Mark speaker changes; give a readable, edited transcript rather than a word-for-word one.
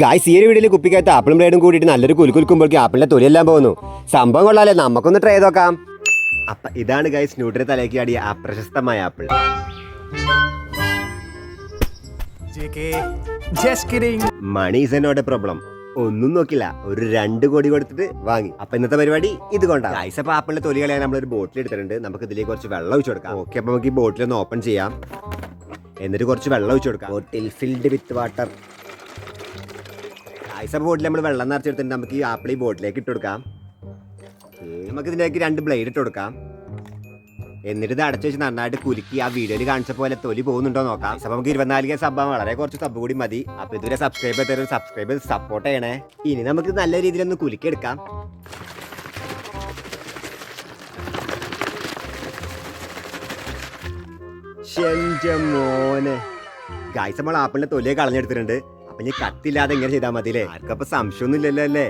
Speaker 1: Guys ഈ ഒരു വീഡിയോയിൽ കുപ്പിക്കകത്ത് ആപ്പിളും ബ്ലേഡും കൂടിയിട്ട് നല്ലൊരു കുലുക്കുമ്പോഴേക്കും ആപ്പിളിന്റെ തൊലിയെല്ലാം പോകുന്നു. സംഭവം കൊള്ളാലേ, നമുക്കൊന്ന് ട്രൈ ചെയ്ത് നോക്കാം. അപ്പൊ ഇതാണ് ഗായ്സ് ന്യൂട്രി തലയ്ക്ക് ആടിയ ആ പ്രശസ്തമായ apple. Money is not a problem. ഒന്നും നോക്കില്ല, ഒരു 2 കോടി കൊടുത്തിട്ട് വാങ്ങി. അപ്പൊ ഇന്നത്തെ പരിപാടി ഇത് കൊണ്ടാണ് ഗായ്സ്. അപ്പൊ ആപ്പിളിന്റെ തൊലി കളയാൻ നമ്മളൊരു ബോട്ടിൽ എടുത്തിട്ടുണ്ട്. നമുക്ക് ഇതിലേക്ക് കുറച്ച് വെള്ളം ഒഴിച്ചു കൊടുക്കാം. ഓക്കെ, അപ്പൊ നമുക്ക് ഈ ബോട്ടിൽ ഒന്ന് ഓപ്പൺ ചെയ്യാം. എന്നിട്ട് കുറച്ച് വെള്ളം ഒഴിച്ചു കൊടുക്കാം. ബോട്ടിൽ ഫിൽഡ് വിത്ത് വാട്ടർ. ഗായ്സ് ബോട്ടിൽ നമ്മൾ വെള്ളം നിറച്ചെടുത്തിട്ട് നമുക്ക് ഈ ആപ്പിൾ ഈ ബോട്ടിലേക്ക് ഇട്ട് കൊടുക്കാം. നമുക്ക് ഇതിലേക്ക് 2 ബ്ലേഡ് ഇട്ട് കൊടുക്കാം. എന്നിട്ട് ഇത് അടച്ചു വെച്ച് നന്നായിട്ട് കുലുക്കി ആ വീഡിയോയിൽ കാണിച്ച പോലെ തൊലി പോകുന്നുണ്ടോ നോക്കാം. അപ്പൊ നമുക്ക് 24 സബ്ബാൻ വളരെ കുറച്ച് സബ് കൂടി മതി. അപ്പൊ ഇതുവരെ സബ്സ്ക്രൈബ് ചെയ്ത് സപ്പോർട്ട് ചെയ്യണേ. ഇനി നമുക്ക് നല്ല രീതിയിൽ ഒന്ന് കുലുക്കി എടുക്കാം. മോനെ ഗായ്സ്, നമ്മൾ ആപ്പിളിന്റെ തൊലിയെ കളഞ്ഞെടുത്തിട്ടുണ്ട്. അപ്പൊ ഇനി കത്തില്ലാതെ എങ്ങനെ ചെയ്താൽ മതി അല്ലേ? ആർക്കപ്പൊ സംശയമൊന്നും ഇല്ലല്ലോ അല്ലേ?